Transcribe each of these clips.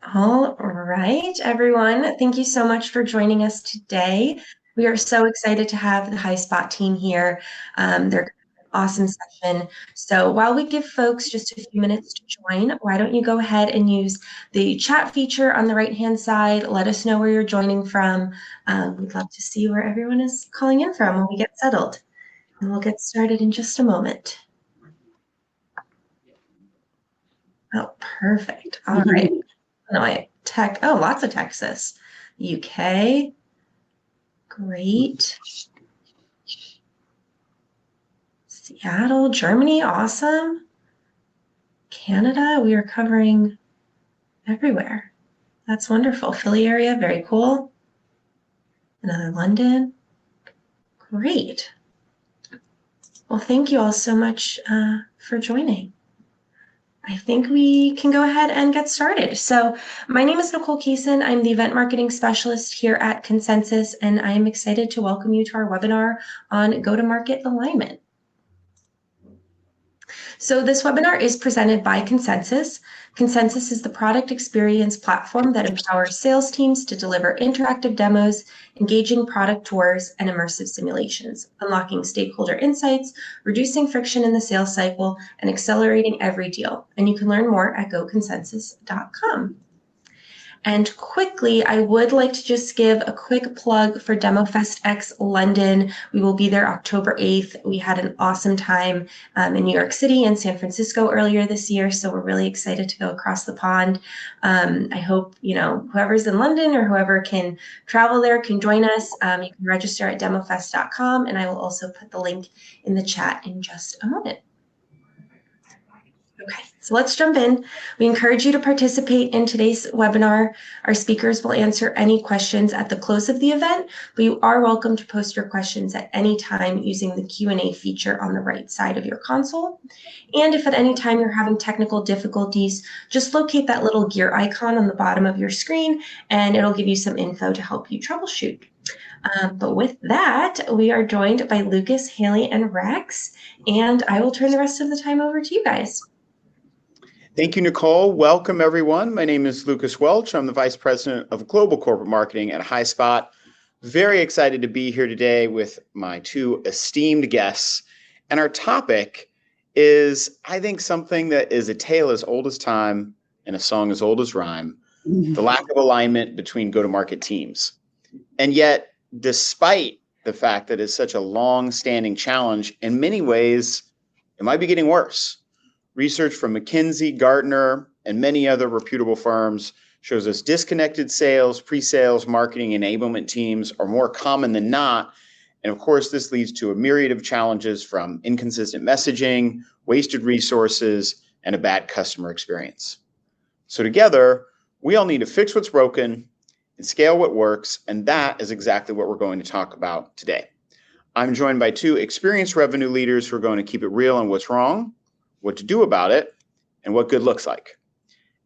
All right, everyone. Thank you so much for joining us today. We are so excited to have the Highspot team here. They're an awesome session. So while we give folks just a few minutes to join, why don't you go ahead and use the chat feature on the right-hand side. Let us know where you're joining from. We'd love to see where everyone is calling in from when we get settled. And we'll get started in just a moment. Oh, perfect. All right. Lots of Texas. UK, great. Seattle, Germany, awesome. Canada, we are covering everywhere. That's wonderful. Philly area, very cool. Another London, great. Well, thank you all so much for joining. I think we can go ahead and get started. So my name is Nicole Keeson. I'm the event marketing specialist here at Consensus, and I am excited to welcome you to our webinar on go-to-market alignment. So this webinar is presented by Consensus. Consensus is the product experience platform that empowers sales teams to deliver interactive demos, engaging product tours, and immersive simulations, unlocking stakeholder insights, reducing friction in the sales cycle, and accelerating every deal. And you can learn more at goconsensus.com. And quickly, I would like to just give a quick plug for DemoFest X London. We will be there October 8th. We had an awesome time in New York City and San Francisco earlier this year, so we're really excited to go across the pond. I hope, whoever's in London or whoever can travel there can join us. You can register at demofest.com, and I will also put the link in the chat in just a moment. Okay, so let's jump in. We encourage you to participate in today's webinar. Our speakers will answer any questions at the close of the event, but you are welcome to post your questions at any time using the Q&A feature on the right side of your console. And if at any time you're having technical difficulties, just locate that little gear icon on the bottom of your screen, and it'll give you some info to help you troubleshoot. But with that, we are joined by Lucas, Haley, and Rex, and I will turn the rest of the time over to you guys. Thank you, Nicole. Welcome, everyone. My name is Lucas Welch. I'm the Vice President of Global Corporate Marketing at Highspot. Very excited to be here today with my two esteemed guests. And our topic is, I think, something that is a tale as old as time and a song as old as rhyme, the lack of alignment between go-to-market teams. And yet, despite the fact that it's such a long-standing challenge, in many ways, it might be getting worse. Research from McKinsey, Gartner, and many other reputable firms shows us disconnected sales, pre-sales, marketing, enablement teams are more common than not. And of course, this leads to a myriad of challenges from inconsistent messaging, wasted resources, and a bad customer experience. So together, we all need to fix what's broken and scale what works. And that is exactly what we're going to talk about today. I'm joined by two experienced revenue leaders who are going to keep it real on what's wrong, what to do about it, and what good looks like.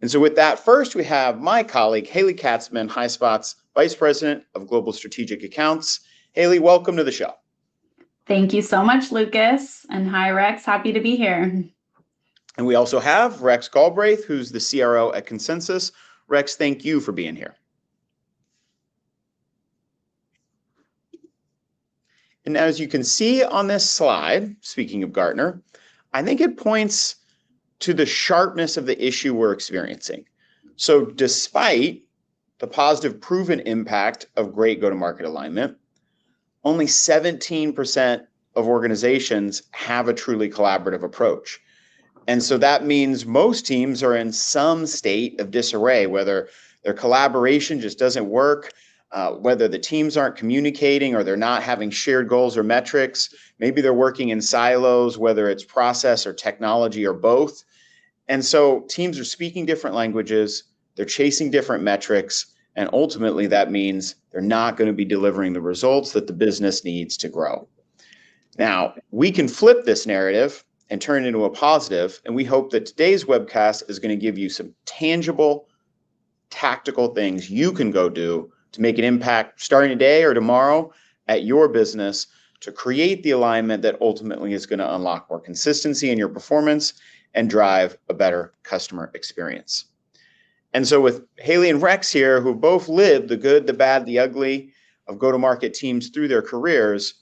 And so with that, first we have my colleague, Haley Katzman, Highspot's Vice President of Global Strategic Accounts. Haley, welcome to the show. Thank you so much, Lucas. And hi, Rex. Happy to be here. And we also have Rex Galbraith, who's the CRO at Consensus. Rex, thank you for being here. And as you can see on this slide, speaking of Gartner, I think it points to the sharpness of the issue we're experiencing. So despite the positive proven impact of great go-to-market alignment, only 17% of organizations have a truly collaborative approach. And so that means most teams are in some state of disarray, whether their collaboration just doesn't work, whether the teams aren't communicating or they're not having shared goals or metrics. Maybe they're working in silos, whether it's process or technology or both. And so teams are speaking different languages, they're chasing different metrics, and ultimately that means they're not going to be delivering the results that the business needs to grow. Now, we can flip this narrative and turn it into a positive, and we hope that today's webcast is going to give you some tangible, tactical things you can go do to make an impact starting today or tomorrow at your business to create the alignment that ultimately is going to unlock more consistency in your performance and drive a better customer experience. And so with Haley and Rex here, who both lived the good, the bad, the ugly of go-to-market teams through their careers,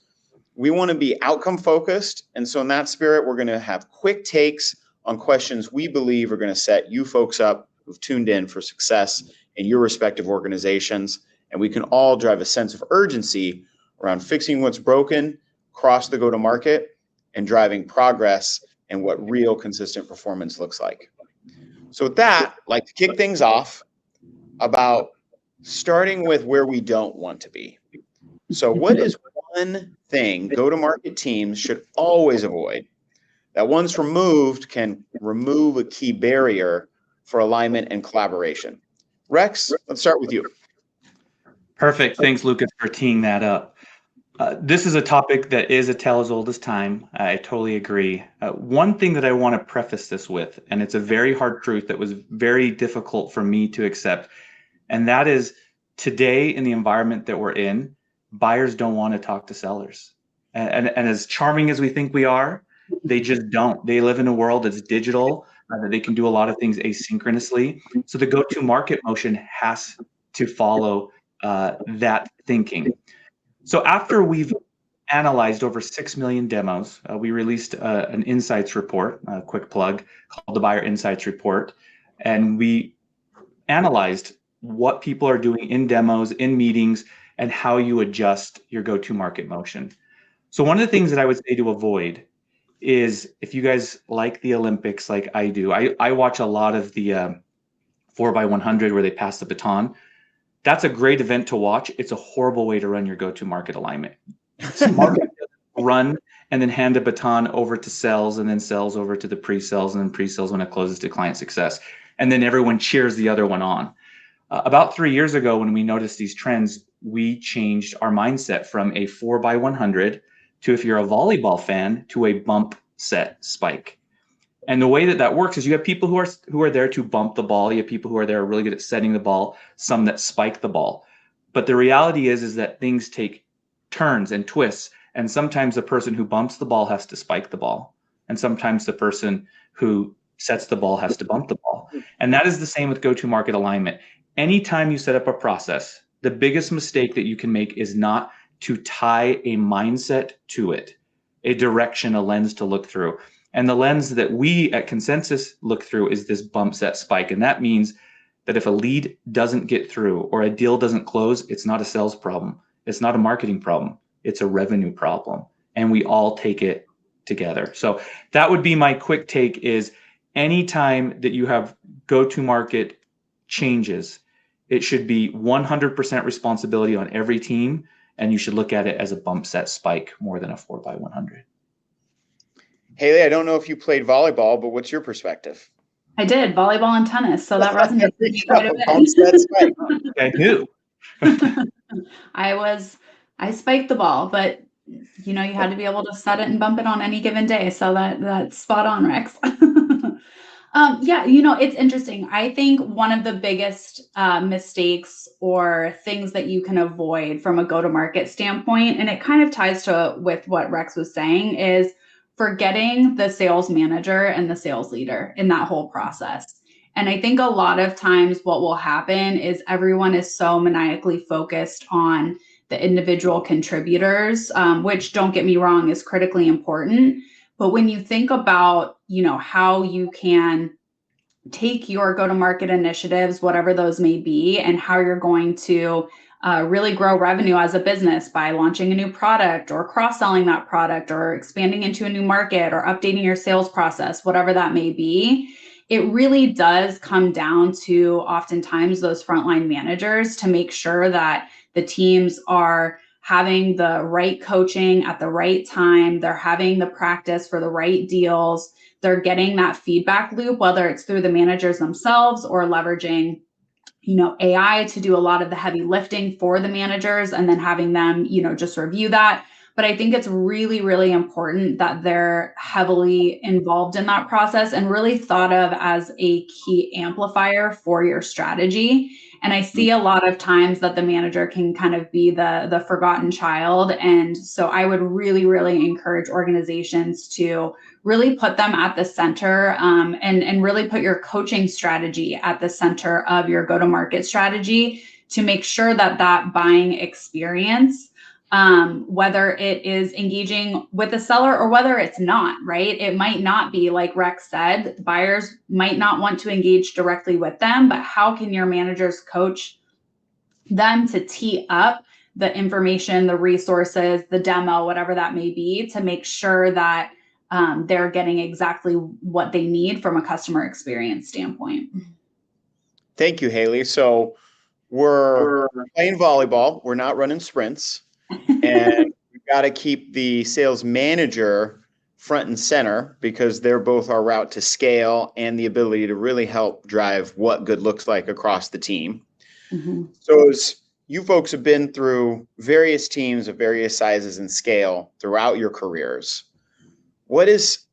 we want to be outcome focused. And so in that spirit, we're going to have quick takes on questions we believe are going to set you folks up who've tuned in for success in your respective organizations. And we can all drive a sense of urgency around fixing what's broken across the go-to-market and driving progress and what real consistent performance looks like. So with that, I'd like to kick things off about starting with where we don't want to be. So what is one thing go-to-market teams should always avoid that once removed can remove a key barrier for alignment and collaboration? Rex, let's start with you. Perfect. Thanks, Lucas, for teeing that up. This is a topic that is a tale as old as time. I totally agree. One thing that I want to preface this with, and it's a very hard truth that was very difficult for me to accept, and that is today in the environment that we're in, buyers don't want to talk to sellers. And as charming as we think we are, they just don't. They live in a world that's digital, that they can do a lot of things asynchronously. So the go-to-market motion has to follow that thinking. So after we've analyzed over 6 million demos, we released an insights report, a quick plug, called the Buyer Insights Report. And we analyzed what people are doing in demos, in meetings, and how you adjust your go-to-market motion. So one of the things that I would say to avoid is, if you guys like the Olympics like I do, I watch a lot of the 4x100 where they pass the baton. That's a great event to watch. It's a horrible way to run your go-to-market alignment. Market run and then hand a baton over to sales, and then sales over to the pre-sales, and then pre-sales when it closes to client success. And then everyone cheers the other one on. About 3 years ago, when we noticed these trends, we changed our mindset from a 4x100 to, if you're a volleyball fan, to a bump set spike. And the way that that works is you have people who are there to bump the ball. You have people who are there really good at setting the ball, some that spike the ball. But the reality is that things take turns and twists. And sometimes the person who bumps the ball has to spike the ball. And sometimes the person who sets the ball has to bump the ball. And that is the same with go-to-market alignment. Anytime you set up a process, the biggest mistake that you can make is not to tie a mindset to it, a direction, a lens to look through. And the lens that we at Consensus look through is this bump set spike. And that means that if a lead doesn't get through or a deal doesn't close, it's not a sales problem. It's not a marketing problem. It's a revenue problem. And we all take it together. So that would be my quick take is anytime that you have go-to-market changes, it should be 100% responsibility on every team. And you should look at it as a bump set spike more than a 4x100. Haley, I don't know if you played volleyball, but what's your perspective? I did volleyball and tennis, so that resonates with me quite a Bump set spike. I knew. I spiked the ball, but you had to be able to set it and bump it on any given day. So that's spot on, Rex. It's interesting. I think one of the biggest mistakes or things that you can avoid from a go-to-market standpoint, and it kind of ties with what Rex was saying, is forgetting the sales manager and the sales leader in that whole process. And I think a lot of times what will happen is everyone is so maniacally focused on the individual contributors, which, don't get me wrong, is critically important. But when you think about, how you can take your go-to-market initiatives, whatever those may be, and how you're going to really grow revenue as a business by launching a new product or cross-selling that product or expanding into a new market or updating your sales process, whatever that may be, it really does come down to oftentimes those frontline managers to make sure that the teams are having the right coaching at the right time. They're having the practice for the right deals. They're getting that feedback loop, whether it's through the managers themselves or leveraging AI to do a lot of the heavy lifting for the managers and then having them, just review that. But I think it's really, really important that they're heavily involved in that process and really thought of as a key amplifier for your strategy. And I see a lot of times that the manager can kind of be the forgotten child. And so I would really, really encourage organizations to really put them at the center, and really put your coaching strategy at the center of your go-to-market strategy to make sure that that buying experience, whether it is engaging with the seller or whether it's not, right? It might not be, like Rex said, buyers might not want to engage directly with them, but how can your managers coach them to tee up the information, the resources, the demo, whatever that may be, to make sure that they're getting exactly what they need from a customer experience standpoint. Thank you, Haley. So we're playing volleyball. We're not running sprints. And we've got to keep the sales manager front and center because they're both our route to scale and the ability to really help drive what good looks like across the team. Mm-hmm. So as you folks have been through various teams of various sizes and scale throughout your careers, what is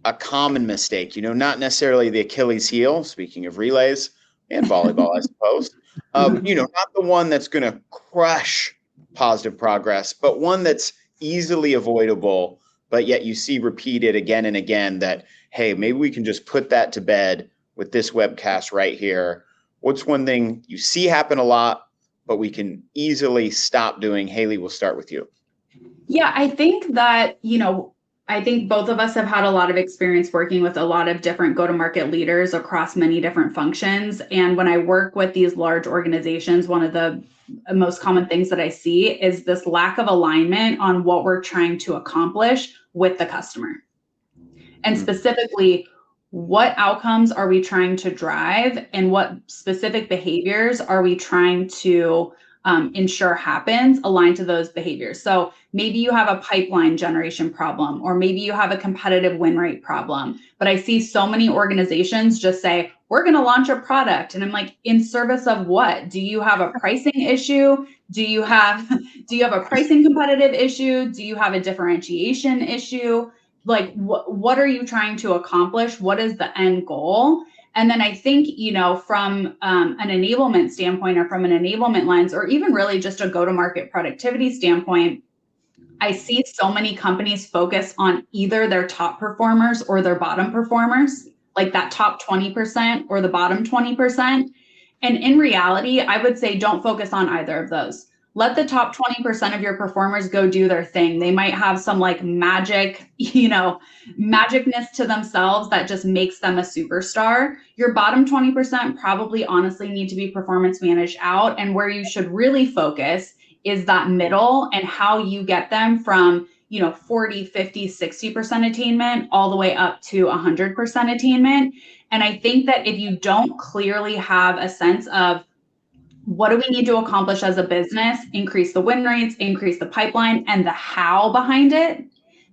a common mistake? Not necessarily the Achilles heel, speaking of relays and volleyball, I suppose. Not the one that's going to crush positive progress, but one that's easily avoidable, but yet you see repeated again and again that, hey, maybe we can just put that to bed with this webcast right here. What's one thing you see happen a lot, but we can easily stop doing? Haley, we'll start with you. Yeah, I think that, I think both of us have had a lot of experience working with a lot of different go-to-market leaders across many different functions. And when I work with these large organizations, one of the most common things that I see is this lack of alignment on what we're trying to accomplish with the customer. And specifically, what outcomes are we trying to drive and what specific behaviors are we trying to ensure happens aligned to those behaviors. So maybe you have a pipeline generation problem, or maybe you have a competitive win rate problem. But I see so many organizations just say, we're going to launch a product. And I'm like, in service of what? Do you have a pricing issue? Do you have a pricing competitive issue? Do you have a differentiation issue? Like, what are you trying to accomplish? What is the end goal? And then I think, from an enablement standpoint or from an enablement lens, or even really just a go-to-market productivity standpoint, I see so many companies focus on either their top performers or their bottom performers, like that top 20% or the bottom 20%. And in reality, I would say don't focus on either of those. Let the top 20% of your performers go do their thing. They might have some like magicness to themselves that just makes them a superstar. Your bottom 20% probably honestly need to be performance managed out. And where you should really focus is that middle and how you get them from 40, 50, 60% attainment all the way up to 100% attainment. And I think that if you don't clearly have a sense of what do we need to accomplish as a business, increase the win rates, increase the pipeline, and the how behind it,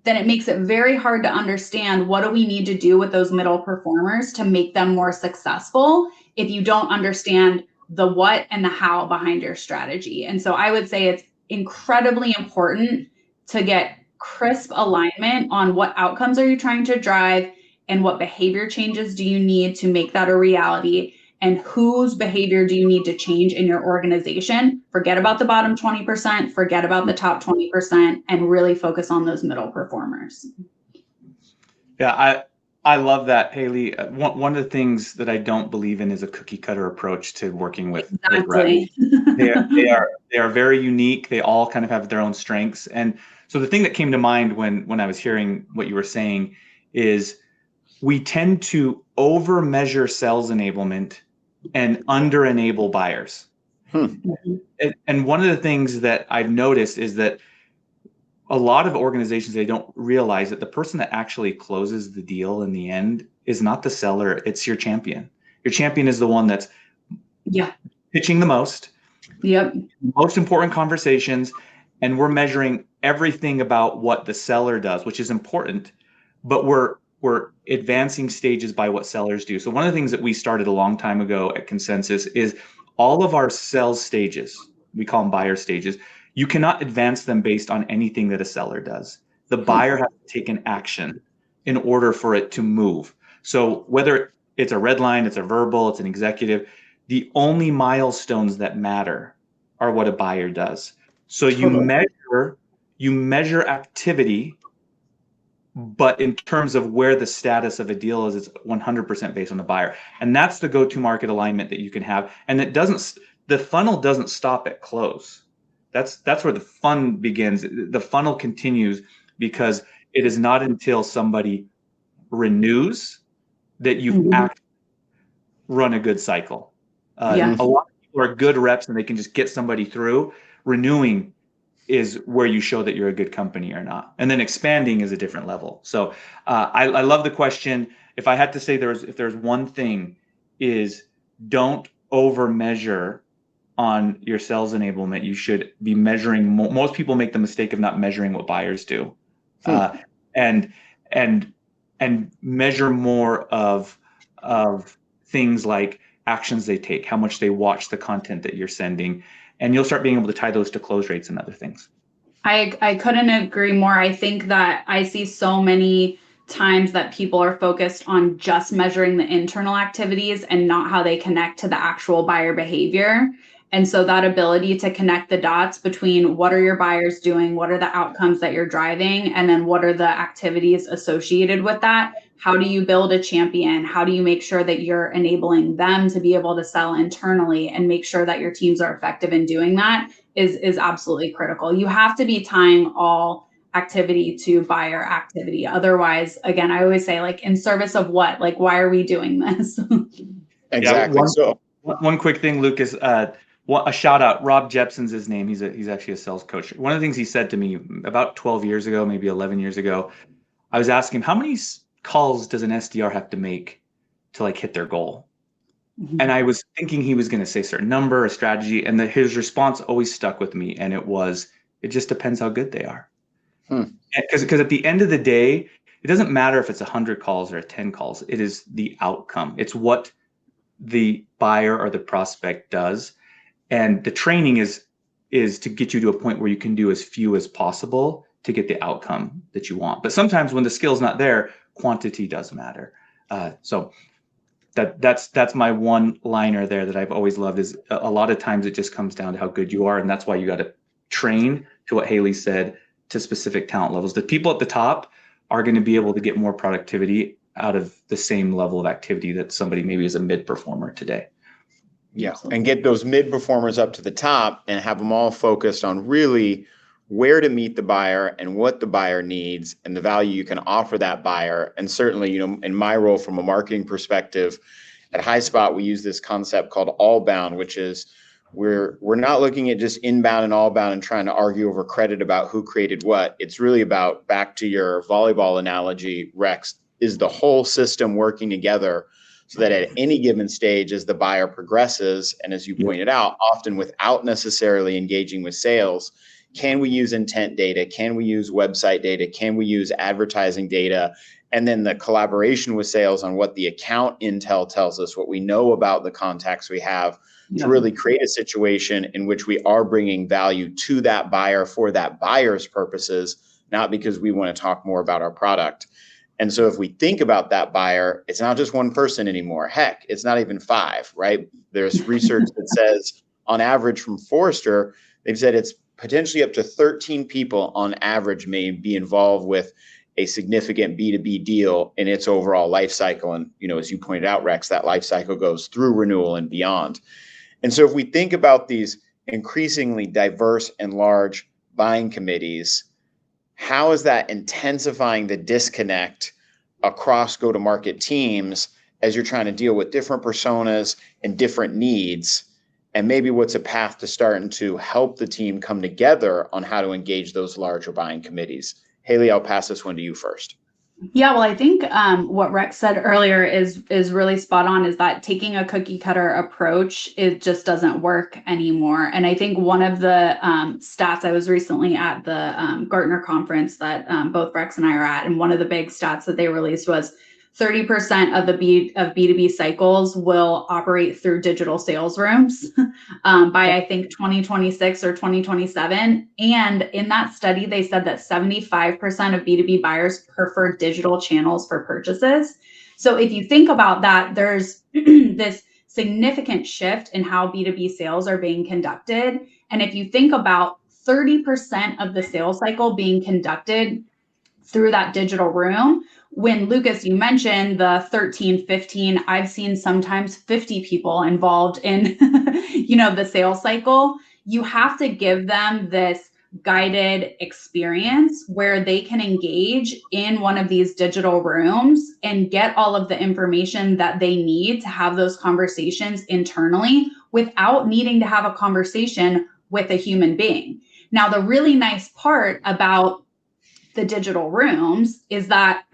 then it makes it very hard to understand what do we need to do with those middle performers to make them more successful if you don't understand the what and the how behind your strategy. And so I would say it's incredibly important to get crisp alignment on what outcomes are you trying to drive and what behavior changes do you need to make that a reality, and whose behavior do you need to change in your organization. Forget about the bottom 20%, forget about the top 20%, and really focus on those middle performers. Yeah, I love that, Haley. One of the things that I don't believe in is a cookie cutter approach to working with Exactly. reps. They are very unique. They all kind of have their own strengths. And so the thing that came to mind when I was hearing what you were saying is we tend to over measure sales enablement and under enable buyers. And one of the things that I've noticed is that a lot of organizations, they don't realize that the person that actually closes the deal in the end is not the seller, it's your champion. Your champion is the one that's pitching the most, most important conversations, and we're measuring everything about what the seller does, which is important, but we're advancing stages by what sellers do. So one of the things that we started a long time ago at Consensus is all of our sales stages, we call them buyer stages, you cannot advance them based on anything that a seller does. The buyer has to take an action in order for it to move. So whether it's a red line, it's a verbal, it's an executive, the only milestones that matter are what a buyer does. So Totally. you measure activity, but in terms of where the status of a deal is, it's 100% based on the buyer. And that's the go-to market alignment that you can have. And the funnel doesn't stop at close. That's where the fun begins. The funnel continues because it is not until somebody renews that you've actually run a good cycle. Yeah. A lot of people are good reps and they can just get somebody through. Renewing is where you show that you're a good company or not. And then expanding is a different level. So I love the question. If I had to say if there's one thing, is don't over measure on your sales enablement. You should be measuring. Most people make the mistake of not measuring what buyers do, and measure more of things like actions they take, how much they watch the content that you're sending, and you'll start being able to tie those to close rates and other things. I couldn't agree more. I think that I see so many times that people are focused on just measuring the internal activities and not how they connect to the actual buyer behavior. And so that ability to connect the dots between what are your buyers doing, what are the outcomes that you're driving, and then what are the activities associated with that? How do you build a champion? How do you make sure that you're enabling them to be able to sell internally and make sure that your teams are effective in doing that is absolutely critical. You have to be tying all activity to buyer activity. Otherwise, again, I always say, like, in service of what? Like, why are we doing this? Exactly. Yeah, one quick thing, Lucas. A shout out. Rob Jepson's his name. He's actually a sales coach. One of the things he said to me about 12 years ago, maybe 11 years ago, I was asking him, how many calls does an SDR have to make to like hit their goal? And I was thinking he was going to say a certain number, a strategy, and his response always stuck with me. And it just depends how good they are. Because at the end of the day, it doesn't matter if it's 100 calls or 10 calls. It is the outcome. It's what the buyer or the prospect does. And the training is to get you to a point where you can do as few as possible to get the outcome that you want. But sometimes when the skill's not there, quantity does matter. So that's my one liner there that I've always loved, is a lot of times it just comes down to how good you are. And that's why you got to train, to what Haley said, to specific talent levels. The people at the top are going to be able to get more productivity out of the same level of activity that somebody maybe is a mid performer today. Yeah, and get those mid performers up to the top and have them all focused on really where to meet the buyer and what the buyer needs and the value you can offer that buyer. And certainly, in my role from a marketing perspective at Highspot, we use this concept called all bound, which is we're not looking at just inbound and all bound and trying to argue over credit about who created what. It's really about, back to your volleyball analogy, Rex, is the whole system working together so that at any given stage, as the buyer progresses, and as you pointed out, often without necessarily engaging with sales, can we use intent data? Can we use website data? Can we use advertising data? And then the collaboration with sales on what the account intel tells us, what we know about the contacts we have, to really create a situation in which we are bringing value to that buyer for that buyer's purposes, not because we want to talk more about our product. And so if we think about that buyer, it's not just one person anymore. Heck, it's not even 5, right? There's research that says, on average from Forrester, they've said it's potentially up to 13 people on average may be involved with a significant B2B deal in its overall life cycle. And, as you pointed out, Rex, that life cycle goes through renewal and beyond. And so if we think about these increasingly diverse and large buying committees, how is that intensifying the disconnect across go-to-market teams as you're trying to deal with different personas and different needs? And maybe what's a path to starting to help the team come together on how to engage those larger buying committees? Haley, I'll pass this one to you first. Yeah, well, I think what Rex said earlier is really spot on, is that taking a cookie cutter approach, it just doesn't work anymore. And I think one of the stats, I was recently at the Gartner conference that both Rex and I are at, and one of the big stats that they released was 30% of the B2B cycles will operate through digital sales rooms by, I think, 2026 or 2027. And in that study, they said that 75% of B2B buyers prefer digital channels for purchases. So if you think about that, there's this significant shift in how B2B sales are being conducted. And if you think about 30% of the sales cycle being conducted through that digital room, when Lucas, you mentioned the 13, 15, I've seen sometimes 50 people involved in, the sales cycle. You have to give them this guided experience where they can engage in one of these digital rooms and get all of the information that they need to have those conversations internally without needing to have a conversation with a human being. Now, the really nice part about the digital rooms is that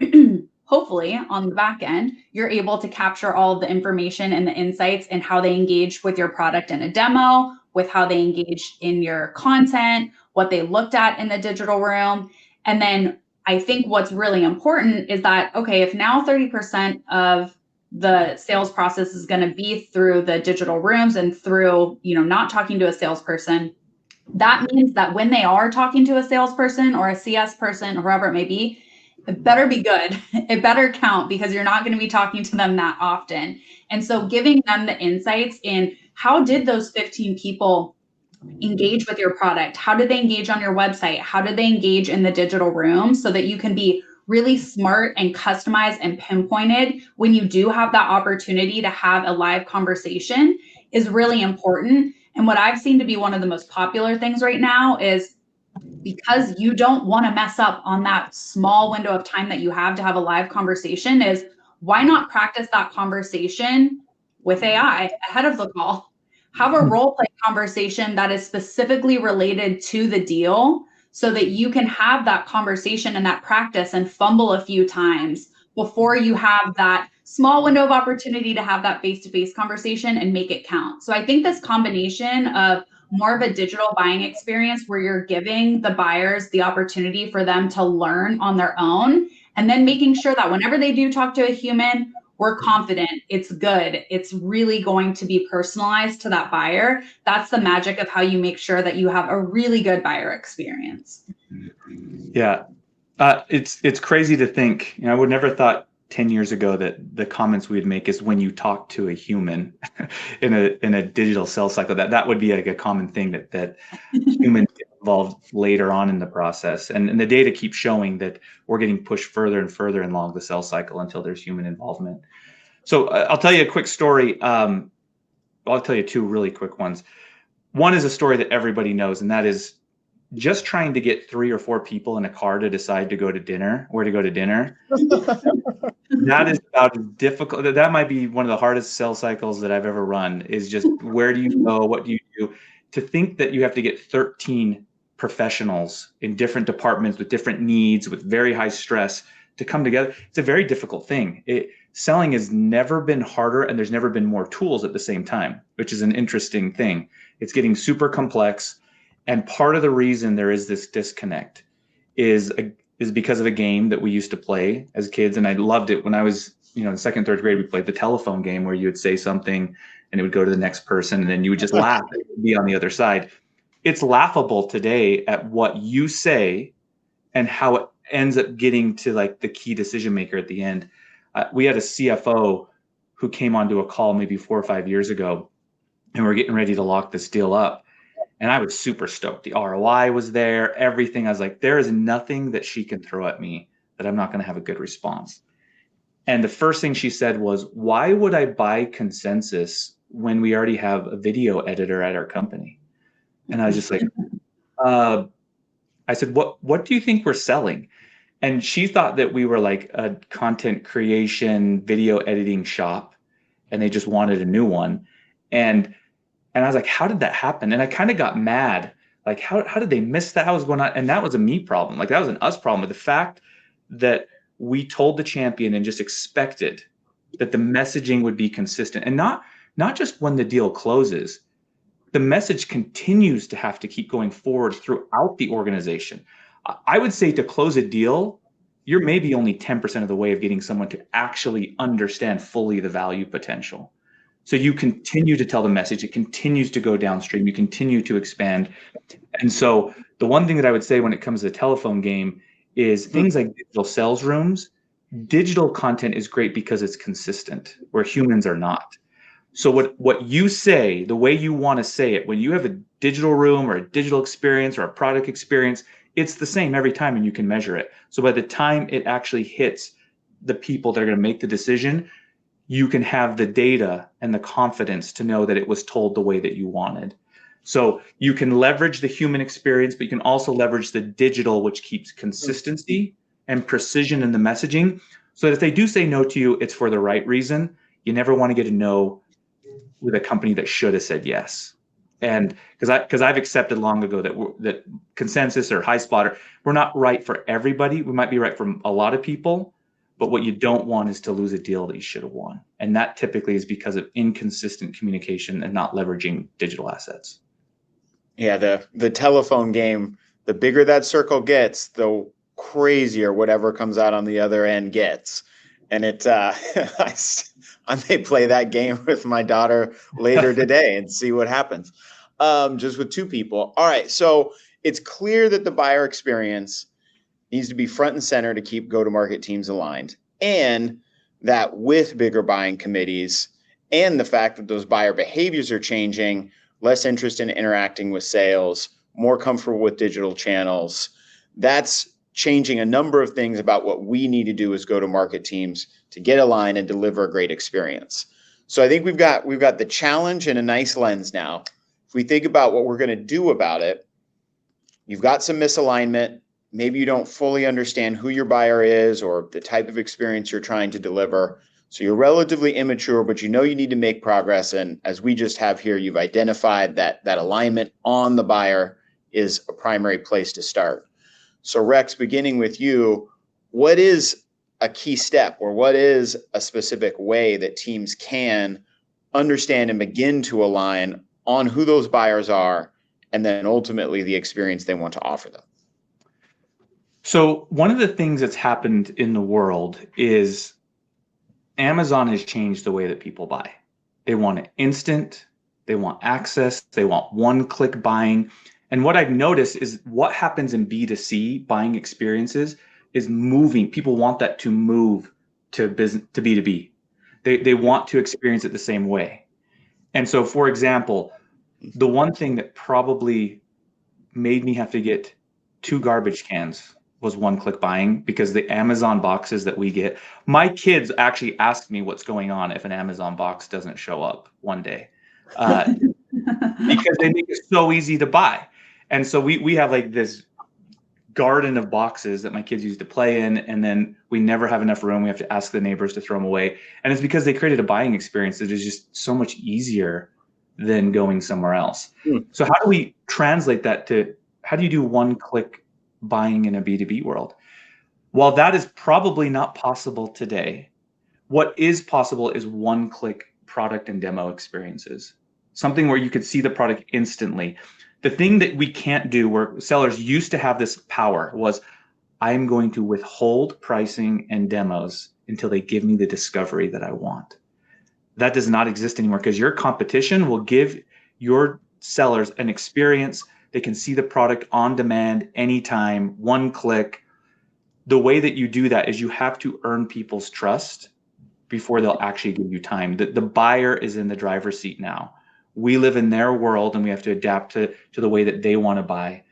hopefully on the back end, you're able to capture all of the information and the insights and how they engage with your product in a demo, with how they engage in your content, what they looked at in the digital room. And then I think what's really important is that, okay, if now 30% of the sales process is going to be through the digital rooms and through, not talking to a salesperson, that means that when they are talking to a salesperson or a CS person or whoever it may be, it better be good. It better count, because you're not going to be talking to them that often. And so giving them the insights in how did those 15 people engage with your product? How did they engage on your website? How did they engage in the digital room, so that you can be really smart and customized and pinpointed when you do have that opportunity to have a live conversation is really important. And what I've seen to be one of the most popular things right now is, because you don't want to mess up on that small window of time that you have to have a live conversation, is why not practice that conversation with AI ahead of the call? Have a role play conversation that is specifically related to the deal, so that you can have that conversation and that practice and fumble a few times before you have that small window of opportunity to have that face-to-face conversation and make it count. So I think this combination of more of a digital buying experience where you're giving the buyers the opportunity for them to learn on their own, and then making sure that whenever they do talk to a human, we're confident it's good. It's really going to be personalized to that buyer. That's the magic of how you make sure that you have a really good buyer experience. Yeah. It's crazy to think, I would never thought 10 years ago that the comments we'd make is when you talk to a human in a digital sales cycle, that would be like a common thing that humans get involved later on in the process. And the data keeps showing that we're getting pushed further and further along the sales cycle until there's human involvement. So I'll tell you a quick story. I'll tell you two really quick ones. One is a story that everybody knows, and that is just trying to get 3 or 4 people in a car to decide to go to dinner, where to go to dinner. That is about as difficult. That might be one of the hardest sales cycles that I've ever run, is just where do you go? What do you do? To think that you have to get 13 professionals in different departments with different needs, with very high stress to come together. It's a very difficult thing. Selling has never been harder, and there's never been more tools at the same time, which is an interesting thing. It's getting super complex. And part of the reason there is this disconnect is because of a game that we used to play as kids. And I loved it when I was, in second, third grade, we played the telephone game where you would say something and it would go to the next person, and then you would just laugh and be on the other side. It's laughable today at what you say and how it ends up getting to like the key decision maker at the end. We had a CFO who came onto a call maybe 4 or 5 years ago, and we're getting ready to lock this deal up. And I was super stoked. The ROI was there, everything. I was like, there is nothing that she can throw at me that I'm not going to have a good response. And the first thing she said was, why would I buy Consensus when we already have a video editor at our company? And I was just like, I said, what do you think we're selling? And she thought that we were like a content creation, video editing shop, and they just wanted a new one. And I was like, how did that happen? And I kind of got mad. Like, how did they miss that? How was going on? And that was a me problem. Like, that was an us problem. But the fact that we told the champion and just expected that the messaging would be consistent, and not just when the deal closes, the message continues to have to keep going forward throughout the organization. I would say to close a deal, you're maybe only 10% of the way of getting someone to actually understand fully the value potential. So you continue to tell the message, it continues to go downstream, you continue to expand. And so the one thing that I would say when it comes to the telephone game is things like digital sales rooms. Digital content is great because it's consistent, where humans are not. So what you say, the way you want to say it, when you have a digital room or a digital experience or a product experience, it's the same every time and you can measure it. So by the time it actually hits the people that are going to make the decision, you can have the data and the confidence to know that it was told the way that you wanted. So you can leverage the human experience, but you can also leverage the digital, which keeps consistency and precision in the messaging. So that if they do say no to you, it's for the right reason. You never want to get a no with a company that should have said yes. And because I've accepted long ago that Consensus or Highspot, we're not right for everybody. We might be right for a lot of people, but what you don't want is to lose a deal that you should have won. And that typically is because of inconsistent communication and not leveraging digital assets. Yeah, the telephone game, the bigger that circle gets, the crazier whatever comes out on the other end gets. And I may play that game with my daughter later today and see what happens. Just with two people. All right, so it's clear that the buyer experience needs to be front and center to keep go-to-market teams aligned, and that with bigger buying committees and the fact that those buyer behaviors are changing, less interest in interacting with sales, more comfortable with digital channels, that's changing a number of things about what we need to do as go-to-market teams to get aligned and deliver a great experience. So I think we've got the challenge and a nice lens now. If we think about what we're going to do about it, you've got some misalignment. Maybe you don't fully understand who your buyer is or the type of experience you're trying to deliver. So you're relatively immature, but you know you need to make progress. And as we just have here, you've identified that alignment on the buyer is a primary place to start. So Rex, beginning with you, what is a key step or what is a specific way that teams can understand and begin to align on who those buyers are and then ultimately the experience they want to offer them? So one of the things that's happened in the world is Amazon has changed the way that people buy. They want it instant, they want access, they want one-click buying. And what I've noticed is what happens in B2C buying experiences is moving. People want that to move to business, to B2B. They want to experience it the same way. And so, for example, the one thing that probably made me have to get 2 garbage cans was one-click buying, because the Amazon boxes that we get, my kids actually ask me what's going on if an Amazon box doesn't show up one day, because they make it so easy to buy. And so we have like this garden of boxes that my kids used to play in, and then we never have enough room. We have to ask the neighbors to throw them away. And it's because they created a buying experience that is just so much easier than going somewhere else. So how do we translate that to, how do you do one-click buying in a B2B world? While that is probably not possible today, what is possible is one-click product and demo experiences, something where you could see the product instantly. The thing that we can't do, where sellers used to have this power, was I'm going to withhold pricing and demos until they give me the discovery that I want. That does not exist anymore, because your competition will give your sellers an experience. They can see the product on demand, anytime, one click. The way that you do that is you have to earn people's trust before they'll actually give you time. The buyer is in the driver's seat now. We live in their world and we have to adapt to the way that they want to buy.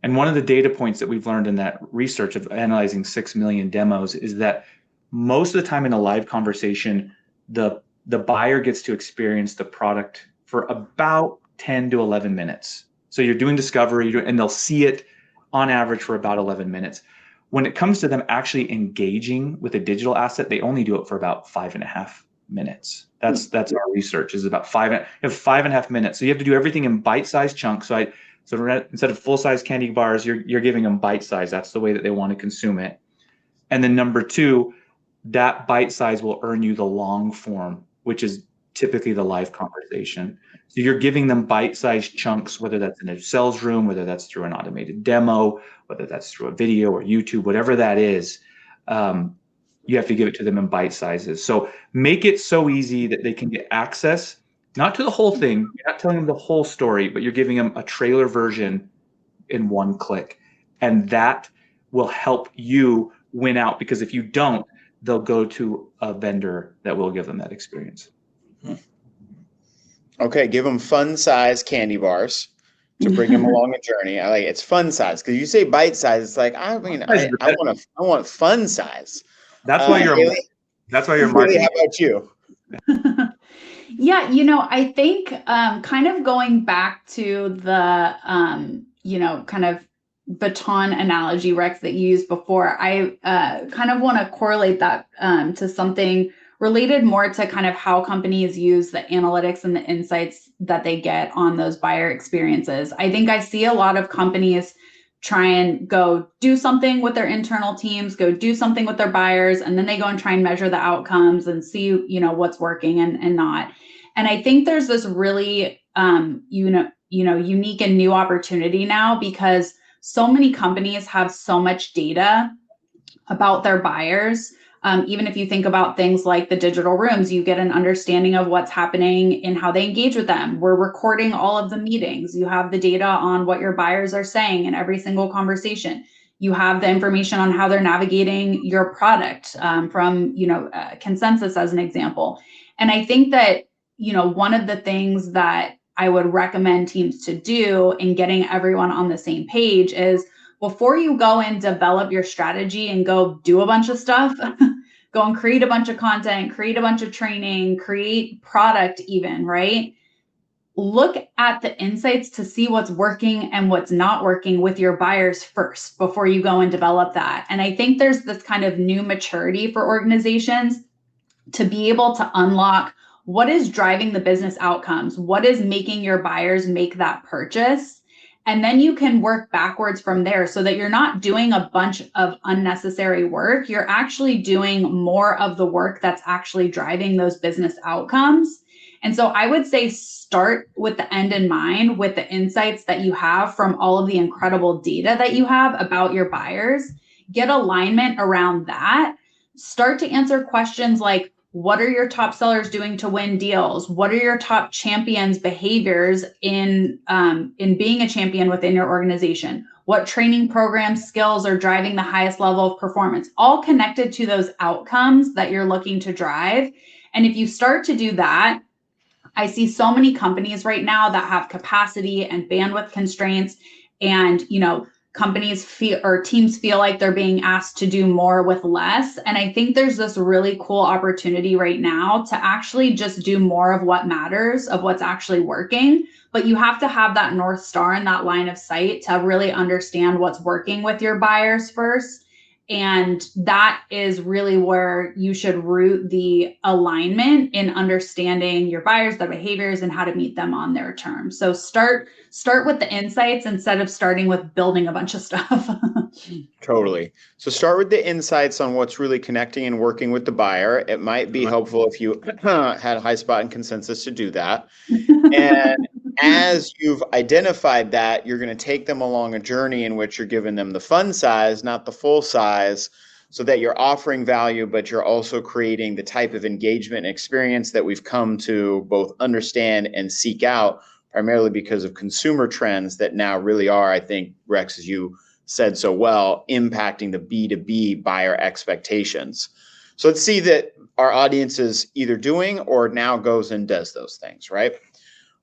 And one of the data points that we've learned in that research of analyzing 6 million demos is that most of the time in a live conversation, the buyer gets to experience the product for about 10 to 11 minutes. So you're doing discovery and they'll see it on average for about 11 minutes. When it comes to them actually engaging with a digital asset, they only do it for about 5.5 minutes. That's our research, is about 5.5 minutes. So you have to do everything in bite-sized chunks. So instead of full-size candy bars, you're giving them bite-size. That's the way that they want to consume it. And then number 2, that bite size will earn you the long form, which is typically the live conversation. So you're giving them bite-sized chunks, whether that's in a sales room, whether that's through an automated demo, whether that's through a video or YouTube, whatever that is, you have to give it to them in bite sizes. So make it so easy that they can get access, not to the whole thing. You're not telling them the whole story, but you're giving them a trailer version in one click. And that will help you win out, because if you don't, they'll go to a vendor that will give them that experience. Okay, give them fun size candy bars to bring them along a journey. I like it's fun size because you say bite size. It's like I mean I want fun size. That's why you're Haley, that's why you're Haley, how marketing. about you? Yeah, I think kind of going back to the, kind of baton analogy, Rex, that you used before, I kind of want to correlate that to something related more to kind of how companies use the analytics and the insights that they get on those buyer experiences. I think I see a lot of companies try and go do something with their internal teams, go do something with their buyers, and then they go and try and measure the outcomes and see, what's working and not. And I think there's this really, unique and new opportunity now because so many companies have so much data about their buyers. Even if you think about things like the digital rooms, you get an understanding of what's happening in how they engage with them. We're recording all of the meetings. You have the data on what your buyers are saying in every single conversation. You have the information on how they're navigating your product from, Consensus as an example. And I think that, one of the things that I would recommend teams to do in getting everyone on the same page is before you go and develop your strategy and go do a bunch of stuff, go and create a bunch of content, create a bunch of training, create product even, right? Look at the insights to see what's working and what's not working with your buyers first before you go and develop that. And I think there's this kind of new maturity for organizations to be able to unlock what is driving the business outcomes, what is making your buyers make that purchase. And then you can work backwards from there so that you're not doing a bunch of unnecessary work. You're actually doing more of the work that's actually driving those business outcomes. And so I would say start with the end in mind, with the insights that you have from all of the incredible data that you have about your buyers. Get alignment around that. Start to answer questions like, what are your top sellers doing to win deals? What are your top champions' behaviors in being a champion within your organization? What training programs, skills are driving the highest level of performance? All connected to those outcomes that you're looking to drive. And if you start to do that, I see so many companies right now that have capacity and bandwidth constraints, and companies feel or teams feel like they're being asked to do more with less. And I think there's this really cool opportunity right now to actually just do more of what matters, of what's actually working. But you have to have that North Star and that line of sight to really understand what's working with your buyers first. And that is really where you should root the alignment in understanding your buyers, their behaviors, and how to meet them on their terms. So start with the insights instead of starting with building a bunch of stuff. Totally. So start with the insights on what's really connecting and working with the buyer. It might be helpful if you had Highspot and Consensus to do that. And as you've identified that, you're going to take them along a journey in which you're giving them the fun size, not the full size, so that you're offering value, but you're also creating the type of engagement and experience that we've come to both understand and seek out, primarily because of consumer trends that now really are, I think, Rex, as you said so well, impacting the B2B buyer expectations. So let's see that our audience is either doing or now goes and does those things, right?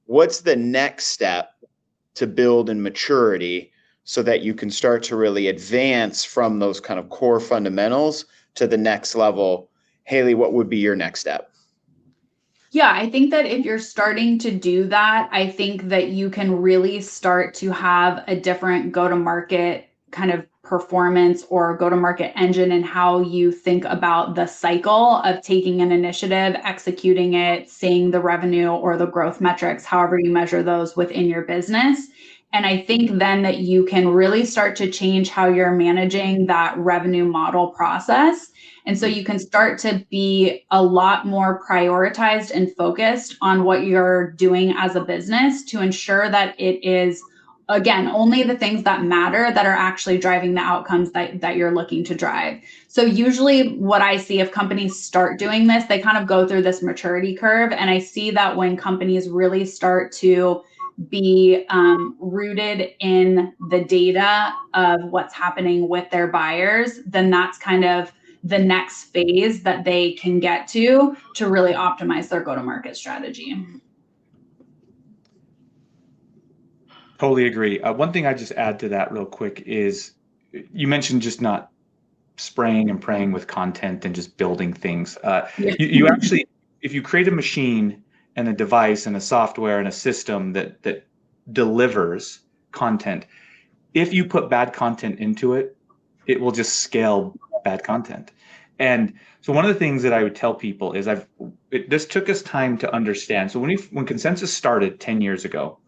What's the next step to build in maturity so that you can start to really advance from those kind of core fundamentals to the next level? Haley, what would be your next step? Yeah, I think that if you're starting to do that, I think that you can really start to have a different go-to-market kind of performance or go-to-market engine and how you think about the cycle of taking an initiative, executing it, seeing the revenue or the growth metrics, however you measure those within your business. And I think then that you can really start to change how you're managing that revenue model process. And so you can start to be a lot more prioritized and focused on what you're doing as a business to ensure that it is, again, only the things that matter that are actually driving the outcomes that you're looking to drive. So usually what I see if companies start doing this, they kind of go through this maturity curve. And I see that when companies really start to be rooted in the data of what's happening with their buyers, then that's kind of the next phase that they can get to really optimize their go-to-market strategy. Totally agree. One thing I just add to that real quick is you mentioned just not spraying and praying with content and just building things. You actually, if you create a machine and a device and a software and a system that delivers content, if you put bad content into it, it will just scale bad content. And so one of the things that I would tell people is this took us time to understand. So when Consensus started 10 years ago,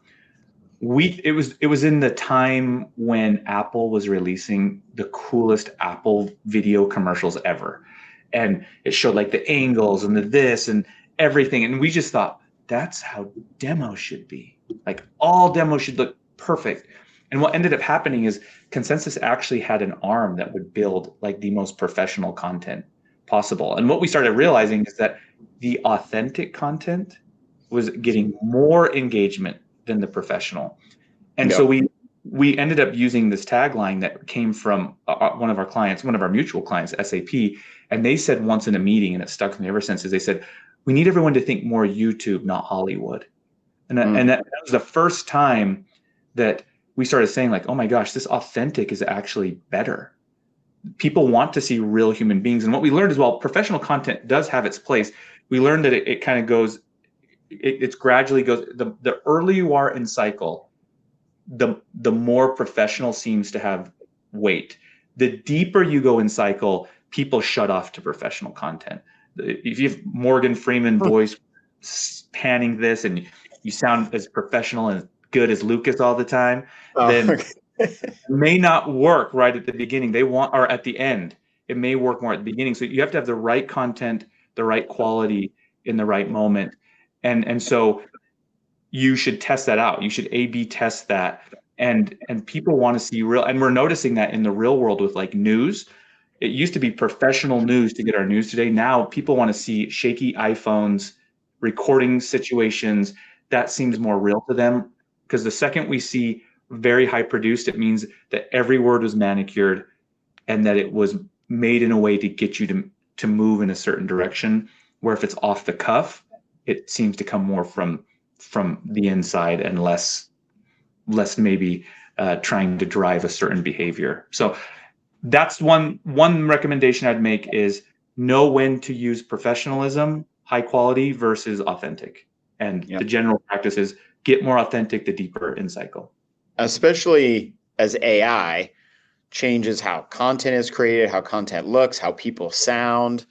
it was in the time when Apple was releasing the coolest Apple video commercials ever. And it showed like the angles and the this and everything. And we just thought that's how demos should be. Like all demos should look perfect. And what ended up happening is Consensus actually had an arm that would build like the most professional content possible. And what we started realizing is that the authentic content was getting more engagement than the professional. And so we ended up using this tagline that came from one of our clients, one of our mutual clients, SAP. And they said once in a meeting, and it stuck with me ever since, is they said, we need everyone to think more YouTube, not Hollywood. And that was the first time that we started saying like, oh my gosh, this authentic is actually better. People want to see real human beings. And what we learned is, well, professional content does have its place. We learned that it kind of goes, it's gradually goes, the earlier you are in cycle, the more professional seems to have weight. The deeper you go in cycle, people shut off to professional content. If you have Morgan Freeman voice panning this and you sound as professional and good as Lucas all the time, then it may not work right at the beginning. Or at the end. It may work more at the beginning. So you have to have the right content, the right quality in the right moment. And so you should test that out. You should A/B test that. And people want to see real, and we're noticing that in the real world with like news. It used to be professional news to get our news today. Now people want to see shaky iPhones, recording situations. That seems more real to them, because the second we see very high produced, it means that every word was manicured and that it was made in a way to get you to move in a certain direction, where if it's off the cuff, it seems to come more from the inside and less maybe trying to drive a certain behavior. So that's one recommendation I'd make is know when to use professionalism, high quality versus authentic. And the general practice is get more authentic the deeper in cycle. Especially as AI changes how content is created, how content looks, how people sound,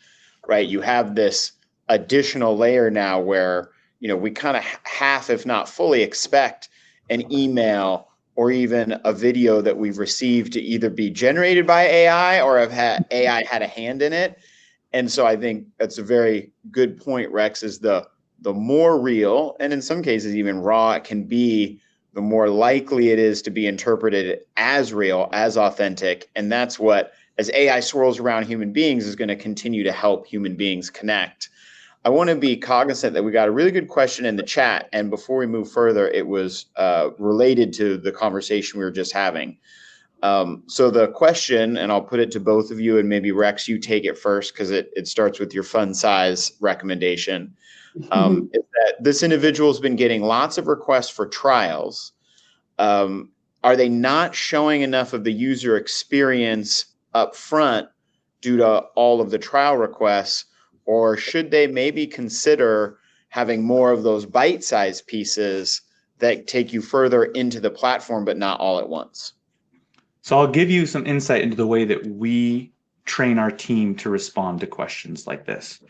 right? You have this additional layer now where, we kind of half, if not fully, expect an email or even a video that we've received to either be generated by AI or have had AI had a hand in it. And so I think that's a very good point, Rex, is the more real, and in some cases even raw it can be, the more likely it is to be interpreted as real, as authentic. And that's what, as AI swirls around human beings, is going to continue to help human beings connect. I want to be cognizant that we got a really good question in the chat. And before we move further, it was related to the conversation we were just having. So the question, and I'll put it to both of you, and maybe Rex, you take it first because it starts with your fun size recommendation. Is that this individual has been getting lots of requests for trials. Are they not showing enough of the user experience up front due to all of the trial requests? Or should they maybe consider having more of those bite-sized pieces that take you further into the platform, but not all at once? So I'll give you some insight into the way that we train our team to respond to questions like this.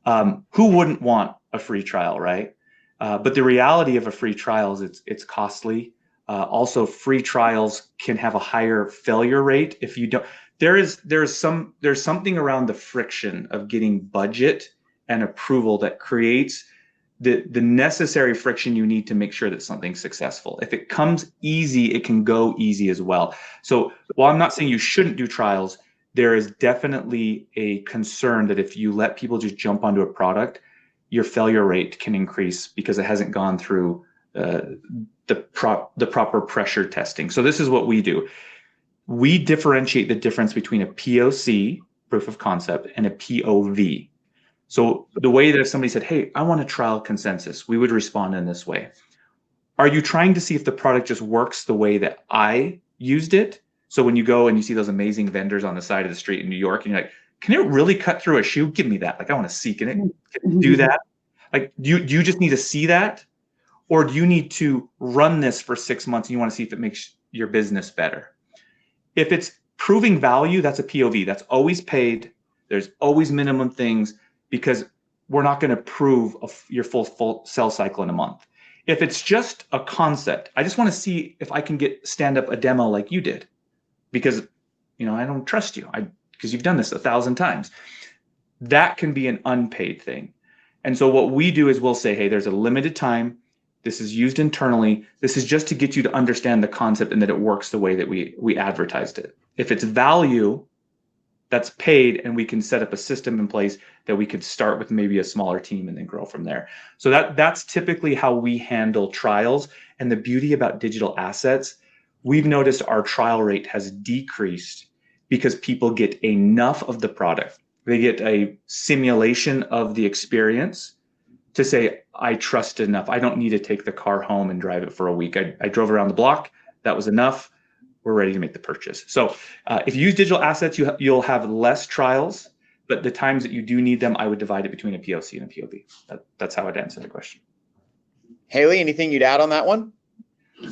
Who wouldn't want a free trial, right? But the reality of a free trial is it's costly. Also, free trials can have a higher failure rate if you don't. There's something around the friction of getting budget and approval that creates the necessary friction you need to make sure that something's successful. If it comes easy, it can go easy as well. So while I'm not saying you shouldn't do trials, there is definitely a concern that if you let people just jump onto a product, your failure rate can increase because it hasn't gone through the proper pressure testing. So this is what we do. We differentiate the difference between a POC, proof of concept, and a POV. So the way that if somebody said, hey, I want to trial Consensus, we would respond in this way. Are you trying to see if the product just works the way that I used it? So when you go and you see those amazing vendors on the side of the street in New York, and you're like, can it really cut through a shoe? Give me that. Like, I want to see, can it do that? Like, do you just need to see that? Or do you need to run this for 6 months and you want to see if it makes your business better? If it's proving value, that's a POV. That's always paid. There's always minimum things, because we're not going to prove your full sales cycle in a month. If it's just a concept, I just want to see if I can stand up a demo like you did, because I don't trust you because you've done this 1,000 times. That can be an unpaid thing. And so what we do is we'll say, hey, there's a limited time. This is used internally. This is just to get you to understand the concept and that it works the way that we advertised it. If it's value, that's paid, and we can set up a system in place that we could start with maybe a smaller team and then grow from there. So that's typically how we handle trials. And the beauty about digital assets, we've noticed our trial rate has decreased because people get enough of the product. They get a simulation of the experience to say, I trust it enough. I don't need to take the car home and drive it for a week. I drove around the block. That was enough. We're ready to make the purchase. So if you use digital assets, you'll have less trials, but the times that you do need them, I would divide it between a POC and a POV. That's how I'd answer the question. Haley, anything you'd add on that one?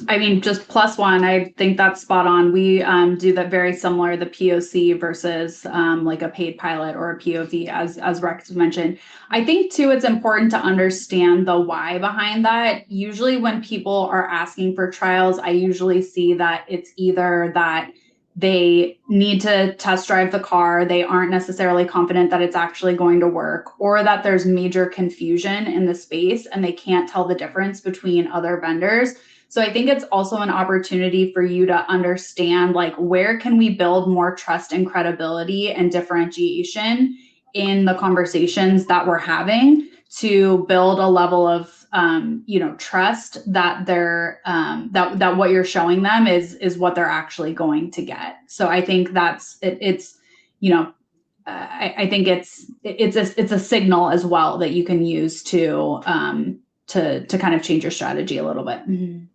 I mean, just +1. I think that's spot on. We do that very similar, the POC versus like a paid pilot or a POV, as Rex mentioned. I think too, it's important to understand the why behind that. Usually when people are asking for trials, I usually see that it's either that they need to test drive the car, they aren't necessarily confident that it's actually going to work, or that there's major confusion in the space and they can't tell the difference between other vendors. So I think it's also an opportunity for you to understand, like, where can we build more trust and credibility and differentiation in the conversations that we're having to build a level of, trust that they're that what you're showing them is what they're actually going to get. So I think that's it's I think it's a signal as well that you can use to kind of change your strategy a little bit. Mm-hmm.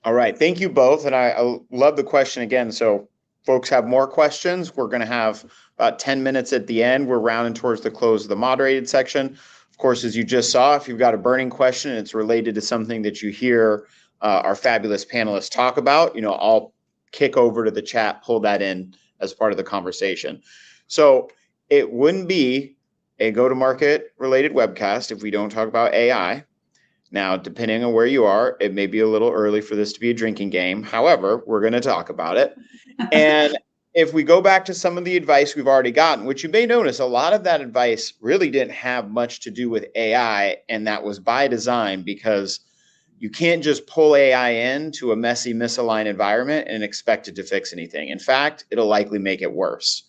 All right. Thank you both. And I love the question again. So folks have more questions. We're going to have about 10 minutes at the end. We're rounding towards the close of the moderated section. Of course, as you just saw, if you've got a burning question and it's related to something that you hear our fabulous panelists talk about, I'll kick over to the chat, pull that in as part of the conversation. So it wouldn't be a go-to-market related webcast if we don't talk about AI. Now, depending on where you are, it may be a little early for this to be a drinking game. However, we're going to talk about it. And if we go back to some of the advice we've already gotten, which you may notice, a lot of that advice really didn't have much to do with AI. And that was by design, because you can't just pull AI into a messy, misaligned environment and expect it to fix anything. In fact, it'll likely make it worse.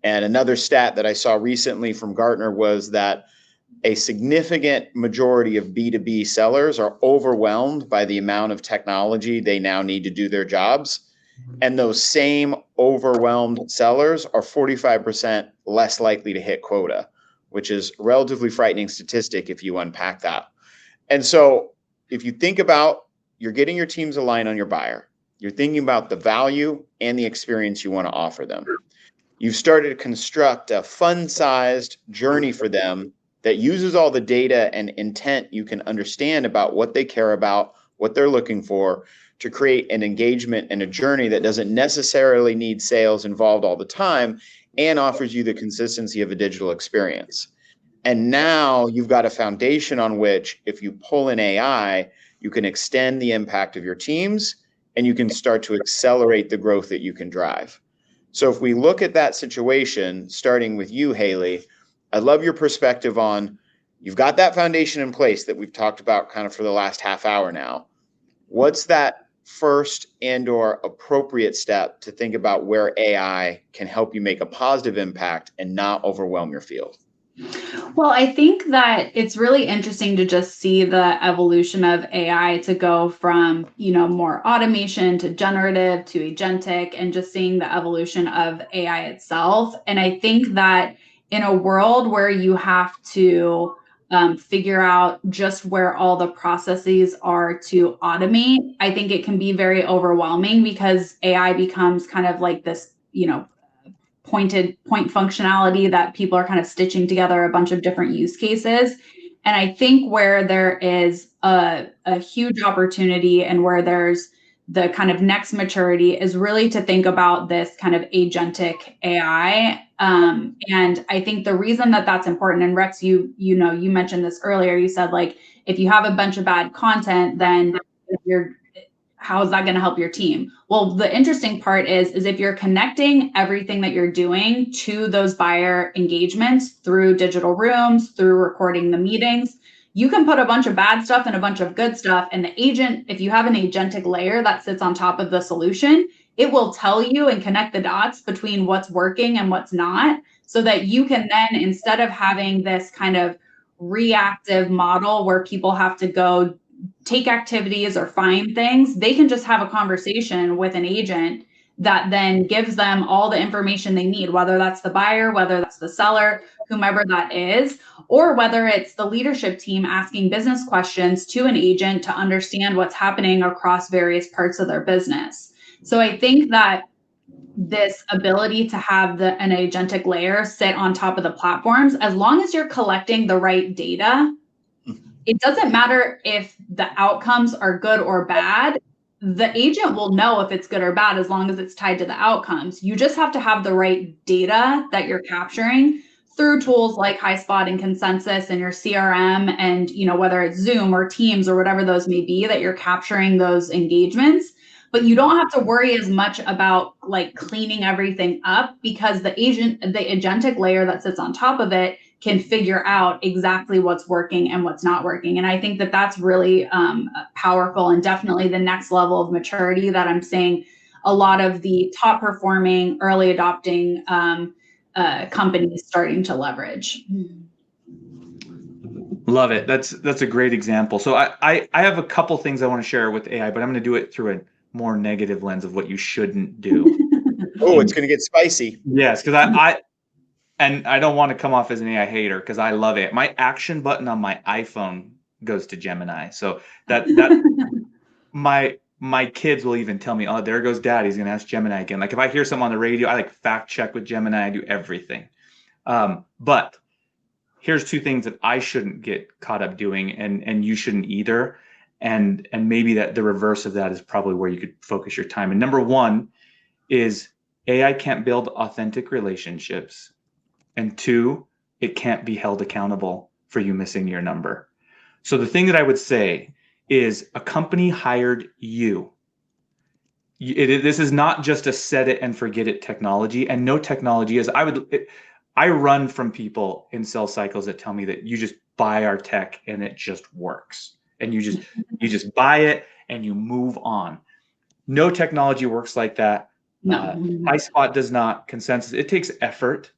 And another stat that I saw recently from Gartner was that a significant majority of B2B sellers are overwhelmed by the amount of technology they now need to do their jobs. And those same overwhelmed sellers are 45% less likely to hit quota, which is a relatively frightening statistic if you unpack that. And so if you think about, you're getting your teams aligned on your buyer, you're thinking about the value and the experience you want to offer them. You've started to construct a fun-sized journey for them that uses all the data and intent you can understand about what they care about, what they're looking for, to create an engagement and a journey that doesn't necessarily need sales involved all the time and offers you the consistency of a digital experience. And now you've got a foundation on which, if you pull in AI, you can extend the impact of your teams and you can start to accelerate the growth that you can drive. So if we look at that situation, starting with you, Haley, I'd love your perspective on, you've got that foundation in place that we've talked about kind of for the last half hour now. What's that first and/or appropriate step to think about where AI can help you make a positive impact and not overwhelm your field? Well, I think that it's really interesting to just see the evolution of AI to go from, more automation to generative to agentic, and just seeing the evolution of AI itself. And I think that in a world where you have to figure out just where all the processes are to automate, I think it can be very overwhelming because AI becomes kind of like this, point functionality that people are kind of stitching together a bunch of different use cases. And I think where there is a huge opportunity and where there's the kind of next maturity is really to think about this kind of agentic AI. And I think the reason that that's important, and Rex, you mentioned this earlier, you said like, if you have a bunch of bad content, then how is that going to help your team? Well, the interesting part is if you're connecting everything that you're doing to those buyer engagements through digital rooms, through recording the meetings, you can put a bunch of bad stuff and a bunch of good stuff. And the agent, if you have an agentic layer that sits on top of the solution, it will tell you and connect the dots between what's working and what's not, so that you can then, instead of having this kind of reactive model where people have to go take activities or find things, they can just have a conversation with an agent that then gives them all the information they need, whether that's the buyer, whether that's the seller, whomever that is, or whether it's the leadership team asking business questions to an agent to understand what's happening across various parts of their business. So I think that this ability to have an agentic layer sit on top of the platforms, as long as you're collecting the right data, it doesn't matter if the outcomes are good or bad. The agent will know if it's good or bad as long as it's tied to the outcomes. You just have to have the right data that you're capturing through tools like Highspot and Consensus and your CRM, and whether it's Zoom or Teams or whatever those may be, that you're capturing those engagements. But you don't have to worry as much about like cleaning everything up, because the agentic layer that sits on top of it can figure out exactly what's working and what's not working. And I think that that's really powerful, and definitely the next level of maturity that I'm seeing a lot of the top performing, early adopting companies starting to leverage. Love it. That's a great example. So I have a couple things I want to share with AI, but I'm going to do it through a more negative lens of what you shouldn't do. Oh, it's going to get spicy. Yes, because I don't want to come off as an AI hater, because I love it. My action button on my iPhone goes to Gemini. So that my kids will even tell me, oh, there goes dad, he's going to ask Gemini again. Like if I hear something on the radio, I like fact check with Gemini. I do everything. But here's two things that I shouldn't get caught up doing, and you shouldn't either. And maybe that the reverse of that is probably where you could focus your time. And number one is AI can't build authentic relationships. And two, it can't be held accountable for you missing your number. So the thing that I would say is a company hired you. This is not just a set it and forget it technology, and no technology is. I run from people in sales cycles that tell me that you just buy our tech and it just works, and you just buy it and you move on. No technology works like that. No. Highspot does not. Consensus, it takes effort,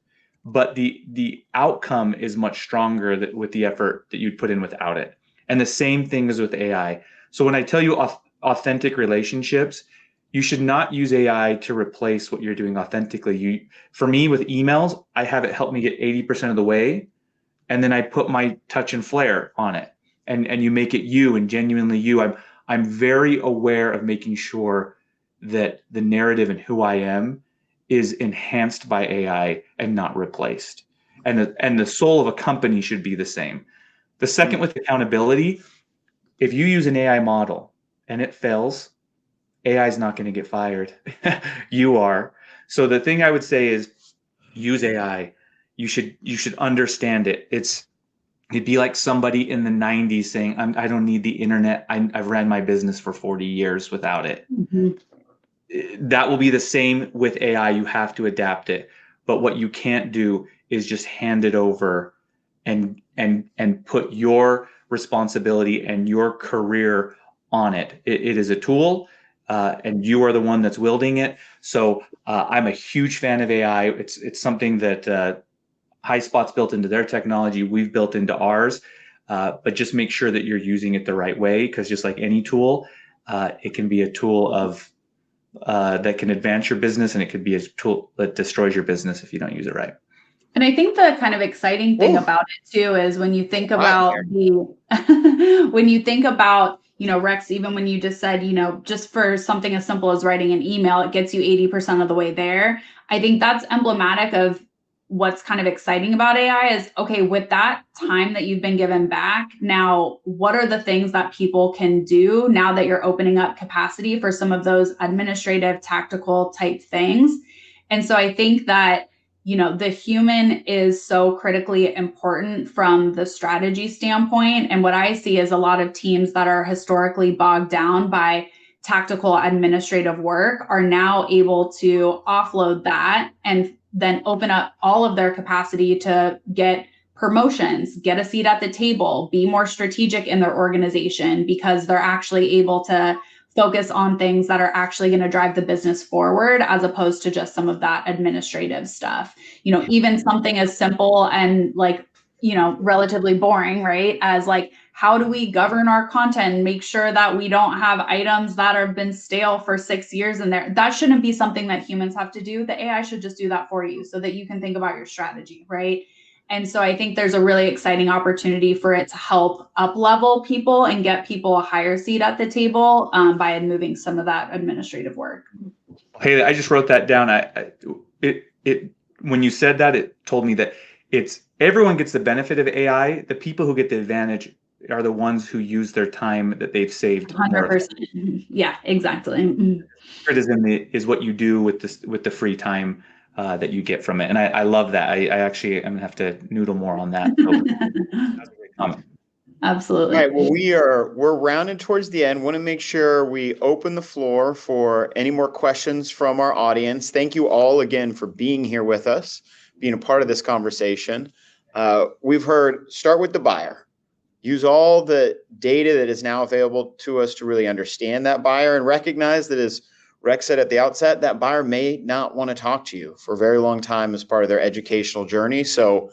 but the outcome is much stronger with the effort that you'd put in without it. And the same thing is with AI. So when I tell you authentic relationships, you should not use AI to replace what you're doing authentically. For me, with emails, I have it help me get 80% of the way, and then I put my touch and flair on it, and you make it you and genuinely you. I'm very aware of making sure that the narrative and who I am is enhanced by AI and not replaced. And the soul of a company should be the same. The second, with accountability, if you use an AI model and it fails, AI is not going to get fired. You are. So the thing I would say is use AI. You should understand it. It'd be like somebody in the 90s saying, I don't need the internet. I've ran my business for 40 years without it. Mm-hmm. That will be the same with AI. You have to adapt it. But what you can't do is just hand it over and put your responsibility and your career on it. It is a tool, and you are the one that's wielding it. So I'm a huge fan of AI. It's something that Highspot's built into their technology. We've built into ours. But just make sure that you're using it the right way, because just like any tool, it can be a tool that can advance your business, and it could be a tool that destroys your business if you don't use it right. And I think the kind of exciting thing Oof. about it too is when you think Hot about in when you think about, Rex, even when you just said, just for something as simple as writing an email, it gets you 80% of the way there. I think that's emblematic of what's kind of exciting about AI is, okay, with that time that you've been given back, now what are the things that people can do now that you're opening up capacity for some of those administrative, tactical type things? And so I think that the human is so critically important from the strategy standpoint. And what I see is a lot of teams that are historically bogged down by tactical administrative work are now able to offload that and then open up all of their capacity to get promotions, get a seat at the table, be more strategic in their organization because they're actually able to focus on things that are actually going to drive the business forward as opposed to just some of that administrative stuff. Even something as simple and relatively boring, right? As how do we govern our content and make sure that we don't have items that have been stale for 6 years in there? That shouldn't be something that humans have to do. The AI should just do that for you so that you can think about your strategy, right? And so I think there's a really exciting opportunity for it to help up-level people and get people a higher seat at the table by moving some of that administrative work. Hey, I just wrote that down. When you said that, it told me that everyone gets the benefit of AI. The people who get the advantage are the ones who use their time that they've saved. 100%. Yeah, exactly. Criticism is what you do with the free time that you get from it, and I love that. I actually am gonna have to noodle more on that. So, that's a great comment. Absolutely. All right. Well, we're rounding towards the end. Want to make sure we open the floor for any more questions from our audience. Thank you all again for being here with us, being a part of this conversation. We've heard start with the buyer. Use all the data that is now available to us to really understand that buyer and recognize that, as Rex said at the outset, that buyer may not want to talk to you for a very long time as part of their educational journey. So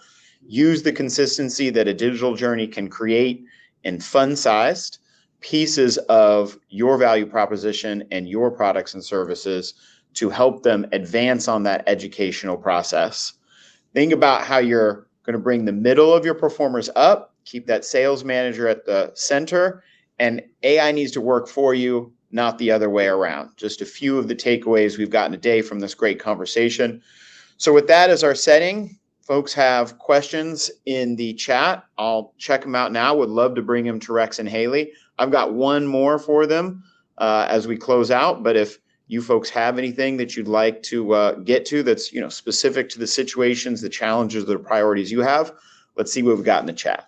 use the consistency that a digital journey can create in fun-sized pieces of your value proposition and your products and services to help them advance on that educational process. Think about how you're going to bring the middle of your performers up, keep that sales manager at the center, and AI needs to work for you, not the other way around. Just a few of the takeaways we've gotten today from this great conversation. So with that as our setting, folks have questions in the chat. I'll check them out now. Would love to bring them to Rex and Haley. I've got one more for them as we close out, but if you folks have anything that you'd like to get to that's specific to the situations, the challenges, the priorities you have, let's see what we've got in the chat.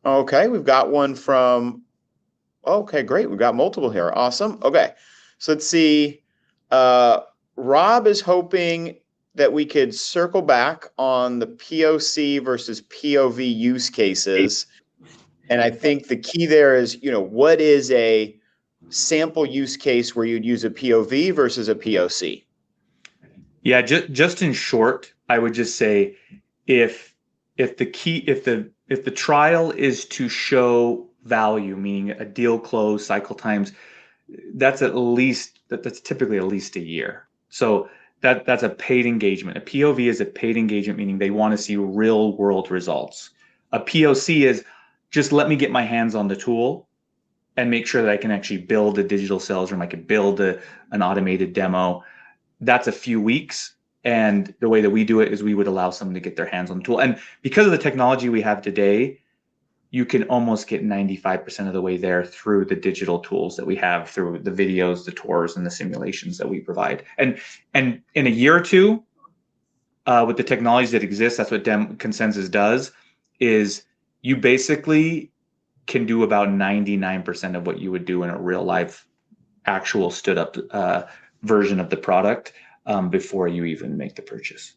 Okay, we've got one from, okay, great. We've got multiple here. Awesome. Okay, so let's see. Rob is hoping that we could circle back on the POC versus POV use cases. And I think the key there is, what is a sample use case where you'd use a POV versus a POC? Yeah, just in short, I would just say if the trial is to show value, meaning a deal close, cycle times, that's typically at least a year. So that's a paid engagement. A POV is a paid engagement, meaning they want to see real world results. A POC is just let me get my hands on the tool and make sure that I can actually build a digital sales room. I can build an automated demo. That's a few weeks. And the way that we do it is we would allow someone to get their hands on the tool. And because of the technology we have today, you can almost get 95% of the way there through the digital tools that we have, through the videos, the tours, and the simulations that we provide. And in a year or two, with the technologies that exist, that's what Consensus does, is you basically can do about 99% of what you would do in a real life, actual stood up version of the product before you even make the purchase.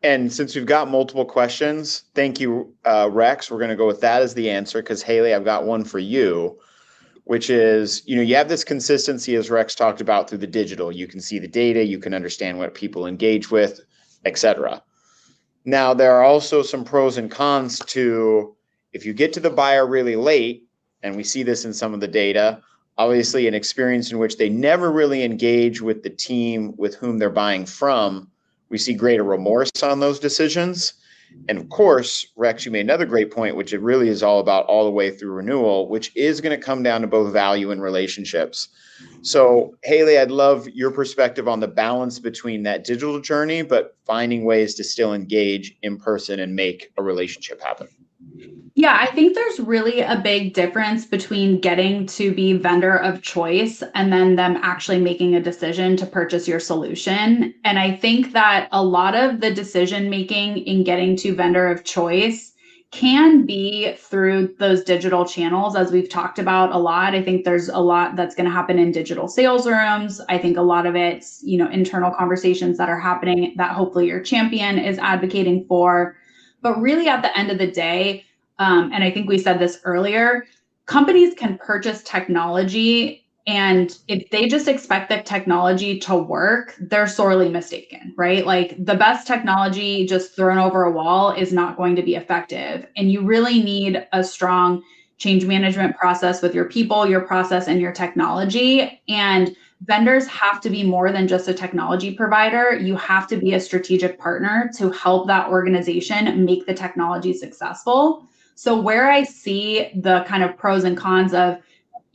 And since we've got multiple questions, thank you, Rex. We're going to go with that as the answer because, Haley, I've got one for you, which is, you have this consistency, as Rex talked about, through the digital. You can see the data, you can understand what people engage with, et cetera. Now, there are also some pros and cons to if you get to the buyer really late, and we see this in some of the data, obviously an experience in which they never really engage with the team with whom they're buying from, we see greater remorse on those decisions. And of course, Rex, you made another great point, which it really is all about all the way through renewal, which is going to come down to both value and relationships. So, Haley, I'd love your perspective on the balance between that digital journey, but finding ways to still engage in person and make a relationship happen. Yeah, I think there's really a big difference between getting to be vendor of choice and then them actually making a decision to purchase your solution. And I think that a lot of the decision making in getting to vendor of choice can be through those digital channels, as we've talked about a lot. I think there's a lot that's going to happen in digital sales rooms. I think a lot of it's, internal conversations that are happening that hopefully your champion is advocating for. But really at the end of the day, and I think we said this earlier, companies can purchase technology, and if they just expect that technology to work, they're sorely mistaken, right? Like the best technology just thrown over a wall is not going to be effective. And you really need a strong change management process with your people, your process, and your technology. And vendors have to be more than just a technology provider. You have to be a strategic partner to help that organization make the technology successful. So where I see the kind of pros and cons of,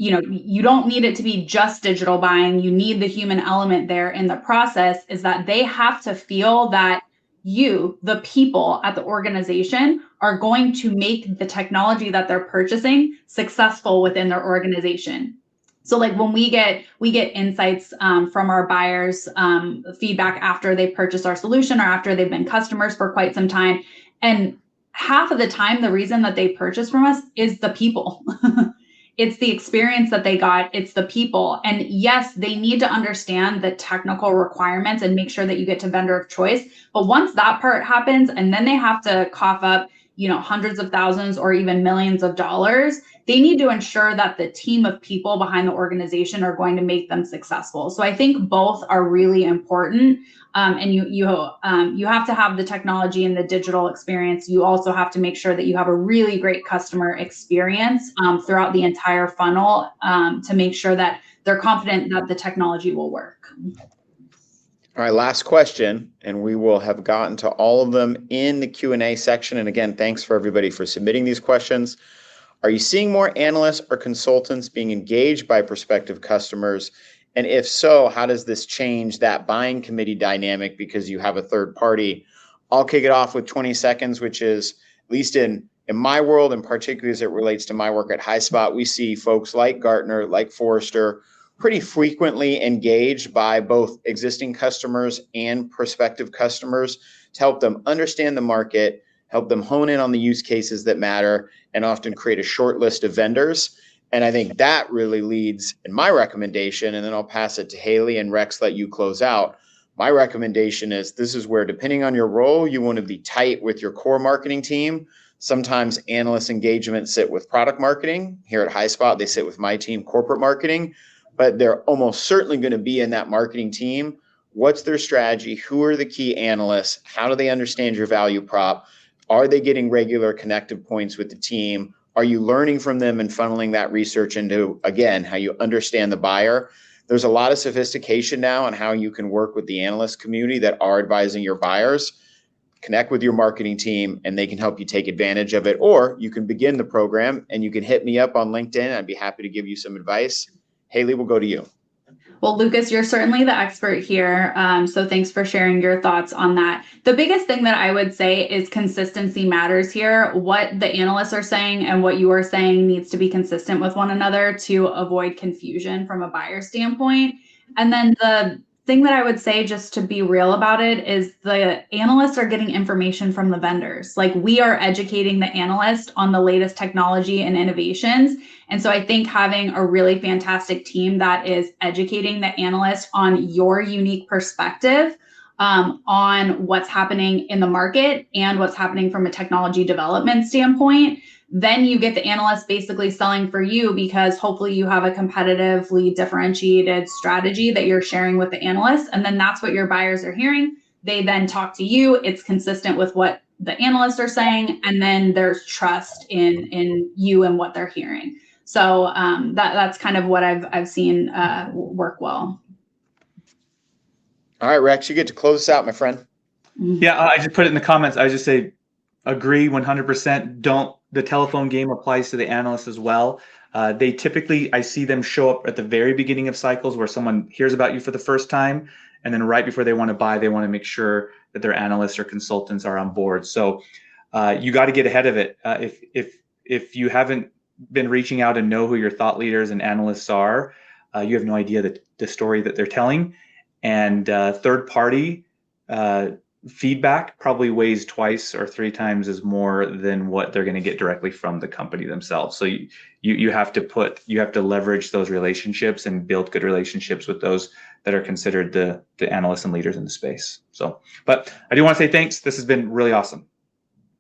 you don't need it to be just digital buying, you need the human element there in the process, is that they have to feel that you, the people at the organization, are going to make the technology that they're purchasing successful within their organization. So like when we get insights from our buyers, feedback after they purchase our solution or after they've been customers for quite some time, and half of the time, the reason that they purchase from us is the people. It's the experience that they got. It's the people. And yes, they need to understand the technical requirements and make sure that you get to vendor of choice. But once that part happens, and then they have to cough up, hundreds of thousands or even millions of dollars, they need to ensure that the team of people behind the organization are going to make them successful. So I think both are really important. And you have to have the technology and the digital experience. You also have to make sure that you have a really great customer experience throughout the entire funnel to make sure that they're confident that the technology will work. All right, last question, and we will have gotten to all of them in the Q&A section. And again, thanks for everybody for submitting these questions. Are you seeing more analysts or consultants being engaged by prospective customers? And if so, how does this change that buying committee dynamic because you have a third party? I'll kick it off with 20 seconds, which is, at least in my world, and particularly as it relates to my work at Highspot, we see folks like Gartner, like Forrester, pretty frequently engaged by both existing customers and prospective customers to help them understand the market, help them hone in on the use cases that matter, and often create a short list of vendors. And I think that really leads in my recommendation, and then I'll pass it to Haley and Rex, let you close out. My recommendation is this is where, depending on your role, you want to be tight with your core marketing team. Sometimes analyst engagement sit with product marketing. Here at Highspot, they sit with my team, corporate marketing, but they're almost certainly going to be in that marketing team. What's their strategy? Who are the key analysts? How do they understand your value prop? Are they getting regular connective points with the team? Are you learning from them and funneling that research into, again, how you understand the buyer? There's a lot of sophistication now on how you can work with the analyst community that are advising your buyers. Connect with your marketing team and they can help you take advantage of it. Or you can begin the program and you can hit me up on LinkedIn. I'd be happy to give you some advice. Haley, we'll go to you. Well, Lucas, you're certainly the expert here. So thanks for sharing your thoughts on that. The biggest thing that I would say is consistency matters here. What the analysts are saying and what you are saying needs to be consistent with one another to avoid confusion from a buyer standpoint. And then the thing that I would say, just to be real about it, is the analysts are getting information from the vendors. Like, we are educating the analyst on the latest technology and innovations. And so I think having a really fantastic team that is educating the analyst on your unique perspective on what's happening in the market and what's happening from a technology development standpoint, then you get the analyst basically selling for you, because hopefully you have a competitively differentiated strategy that you're sharing with the analyst. And then that's what your buyers are hearing. They then talk to you. It's consistent with what the analysts are saying, and then there's trust in you and what they're hearing. So that's kind of what I've seen work well. All right, Rex, you get to close us out, my friend. Yeah, I just put it in the comments. I just say agree 100%. The telephone game applies to the analysts as well. They typically, I see them show up at the very beginning of cycles where someone hears about you for the first time, and then right before they want to buy, they want to make sure that their analysts or consultants are on board. So you got to get ahead of it. If you haven't been reaching out and know who your thought leaders and analysts are, you have no idea the story that they're telling. And third party feedback probably weighs twice or three times as more than what they're going to get directly from the company themselves. So you have to leverage those relationships and build good relationships with those that are considered the analysts and leaders in the space. So, but I do want to say thanks. This has been really awesome.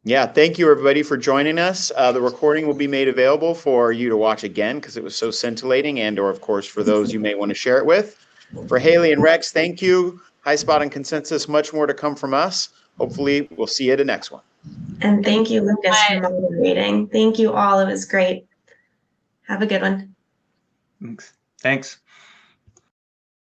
Yeah, thank you everybody for joining us. The recording will be made available for you to watch again because it was so scintillating, and or of course for those you may want to share it with. For Haley and Rex, thank you. Highspot and Consensus, much more to come from us. Hopefully we'll see you at the next one. And thank you, Lucas, for moderating. Thank you all. It was great. Have a good one. Thanks.